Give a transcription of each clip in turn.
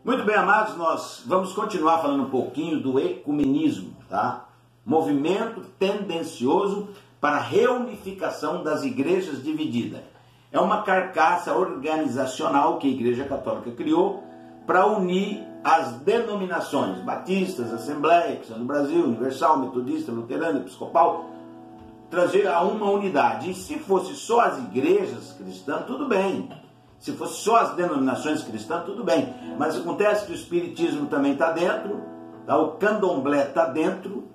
Muito bem, amados, nós vamos continuar falando um pouquinho do ecumenismo, tá? Movimento tendencioso para a reunificação das igrejas divididas. É uma carcaça organizacional que a Igreja Católica criou para unir as denominações batistas, Assembleia, Cristã do Brasil, Universal, Metodista, Luterana, Episcopal, trazer a uma unidade. E se fosse só as igrejas cristãs, tudo bem. Se fosse só as denominações cristãs, tudo bem. Mas acontece que o Espiritismo também está dentro, tá? O Candomblé está dentro,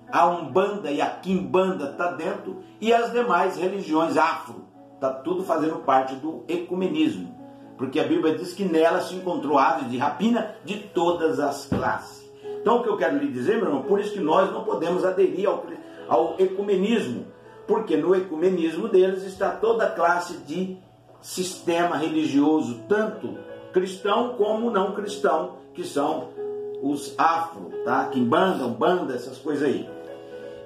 a Umbanda e a Quimbanda está dentro, e as demais religiões afro. Está tudo fazendo parte do ecumenismo. Porque a Bíblia diz que nela se encontrou aves de rapina de todas as classes. Então o que eu quero lhe dizer, meu irmão, por isso que nós não podemos aderir ao ecumenismo. Porque no ecumenismo deles está toda a classe de sistema religioso, tanto cristão como não cristão, que são os afro, tá? Quimbanda, Umbanda, essas coisas aí.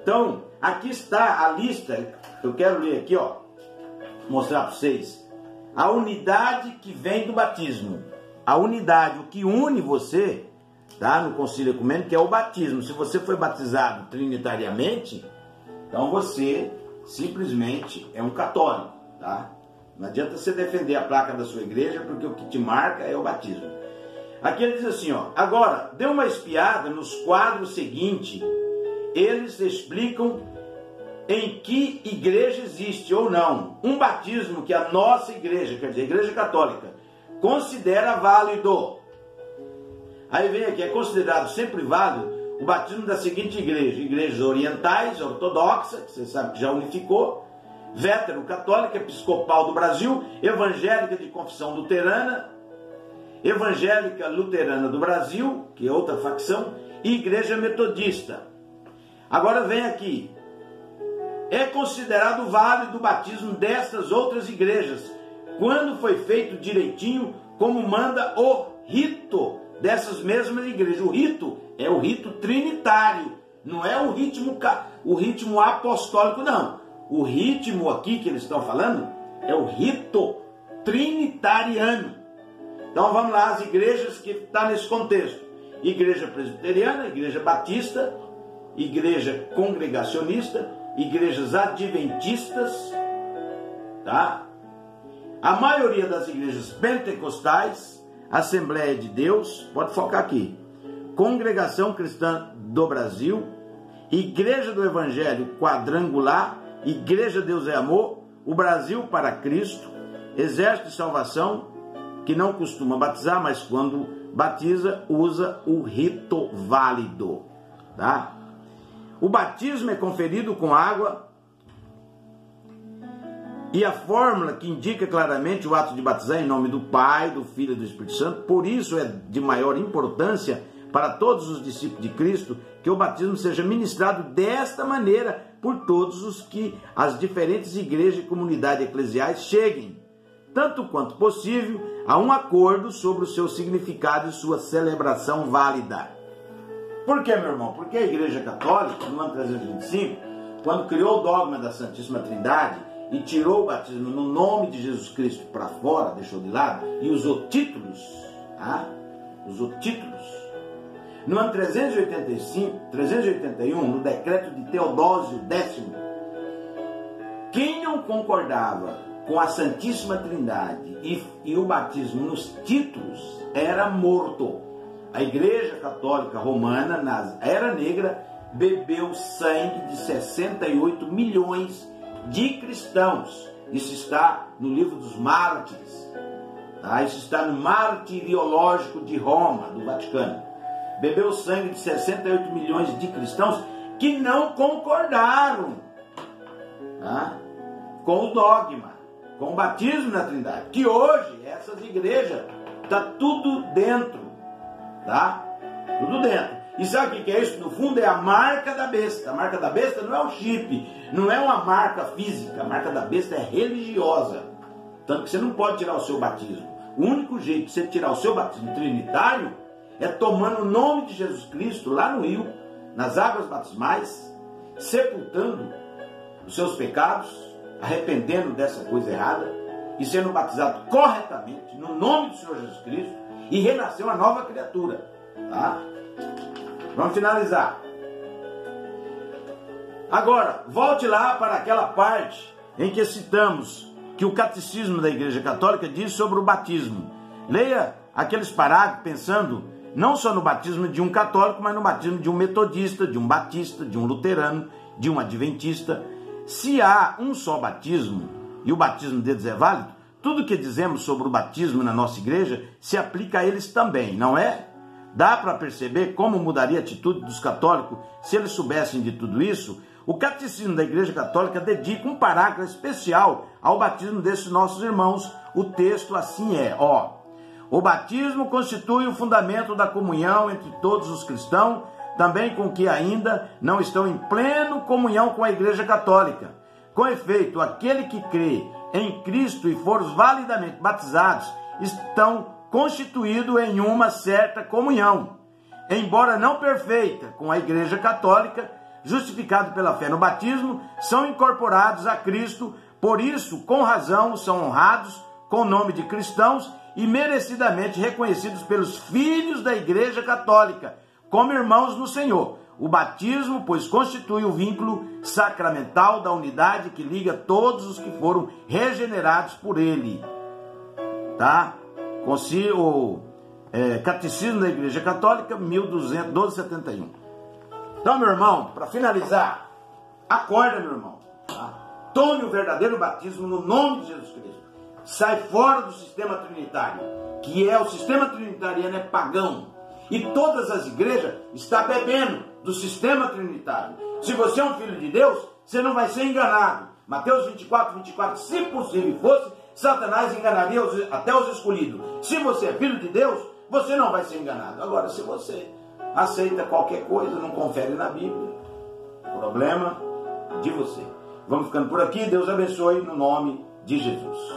Então, aqui está a lista, eu quero ler aqui, ó, mostrar para vocês. A unidade que vem do batismo. A unidade, o que une você, tá? No concílio ecumênico, que é o batismo. Se você foi batizado trinitariamente, então você simplesmente é um católico, tá? Não adianta você defender a placa da sua igreja, porque o que te marca é o batismo. Aqui ele diz assim, ó, agora, dê uma espiada nos quadros seguintes, eles explicam em que igreja existe ou não um batismo que a nossa igreja, quer dizer, a Igreja Católica, considera válido. Aí vem aqui, é considerado sempre válido o batismo da seguinte igreja: igrejas orientais, ortodoxa, que você sabe que já unificou, vétero-católica, episcopal do Brasil, evangélica de confissão luterana, evangélica luterana do Brasil, que é outra facção, e igreja metodista. Agora vem aqui, é considerado válido o batismo dessas outras igrejas, quando foi feito direitinho, como manda o rito dessas mesmas igrejas. O rito é o rito trinitário, não é o ritmo apostólico, não. O ritmo aqui que eles estão falando é o rito trinitariano. Então vamos lá, as igrejas que estão nesse contexto: igreja presbiteriana, igreja batista, igreja congregacionista, igrejas adventistas, tá? A maioria das igrejas pentecostais, Assembleia de Deus, pode focar aqui, Congregação Cristã do Brasil, Igreja do Evangelho Quadrangular, Igreja Deus é Amor, o Brasil para Cristo, Exército de Salvação, que não costuma batizar, mas quando batiza, usa o rito válido, tá? O batismo é conferido com água e a fórmula que indica claramente o ato de batizar em nome do Pai, do Filho e do Espírito Santo. Por isso é de maior importância para todos os discípulos de Cristo que o batismo seja ministrado desta maneira por todos os que as diferentes igrejas e comunidades eclesiais cheguem, tanto quanto possível, a um acordo sobre o seu significado e sua celebração válida. Por que, meu irmão? Porque a Igreja Católica, no ano 325, quando criou o dogma da Santíssima Trindade e tirou o batismo no nome de Jesus Cristo para fora, deixou de lado, e usou títulos, tá? Usou títulos. No ano 381, no decreto de Teodósio X, quem não concordava com a Santíssima Trindade e o batismo nos títulos era morto. A Igreja Católica Romana, na Era Negra, bebeu sangue de 68 milhões de cristãos. Isso está no livro dos Mártires, tá? Isso está no Martiriológico de Roma, do Vaticano. Bebeu sangue de 68 milhões de cristãos que não concordaram, tá? Com o dogma, com o batismo na Trindade. Que hoje, essas igrejas, está tudo dentro, tá? Tudo dentro. E sabe o que é isso? No fundo é a marca da besta. A marca da besta não é o chip, não é uma marca física. A marca da besta é religiosa. Tanto que você não pode tirar o seu batismo. O único jeito de você tirar o seu batismo trinitário é tomando o nome de Jesus Cristo lá no rio, nas águas batismais, sepultando os seus pecados, arrependendo dessa coisa errada e sendo batizado corretamente no nome do Senhor Jesus Cristo e renasceu uma nova criatura. Tá? Vamos finalizar. Agora, volte lá para aquela parte em que citamos que o Catecismo da Igreja Católica diz sobre o batismo. Leia aqueles parágrafos pensando não só no batismo de um católico, mas no batismo de um metodista, de um batista, de um luterano, de um adventista. Se há um só batismo e o batismo deles é válido, tudo que dizemos sobre o batismo na nossa igreja se aplica a eles também, não é? Dá para perceber como mudaria a atitude dos católicos se eles soubessem de tudo isso? O Catecismo da Igreja Católica dedica um parágrafo especial ao batismo desses nossos irmãos. O texto assim é, o batismo constitui o fundamento da comunhão entre todos os cristãos, também com que ainda não estão em plena comunhão com a Igreja Católica. Com efeito, aquele que crê em Cristo e for validamente batizados, estão constituídos em uma certa comunhão, embora não perfeita, com a Igreja Católica, justificados pela fé no batismo, são incorporados a Cristo, por isso, com razão, são honrados com o nome de cristãos e merecidamente reconhecidos pelos filhos da Igreja Católica, como irmãos no Senhor. O batismo, pois, constitui o vínculo sacramental da unidade que liga todos os que foram regenerados por ele. Tá? O Catecismo da Igreja Católica, 1271. Então, meu irmão, para finalizar, acorda, meu irmão. Tá? Tome o verdadeiro batismo no nome de Jesus Cristo. Sai fora do sistema trinitário, que o sistema trinitariano é pagão. E todas as igrejas estão bebendo do sistema trinitário. Se você é um filho de Deus, você não vai ser enganado. Mateus 24, 24, se possível fosse, Satanás enganaria até os escolhidos. Se você é filho de Deus, você não vai ser enganado. Agora, se você aceita qualquer coisa, não confere na Bíblia, problema de você. Vamos ficando por aqui. Deus abençoe no nome de Jesus.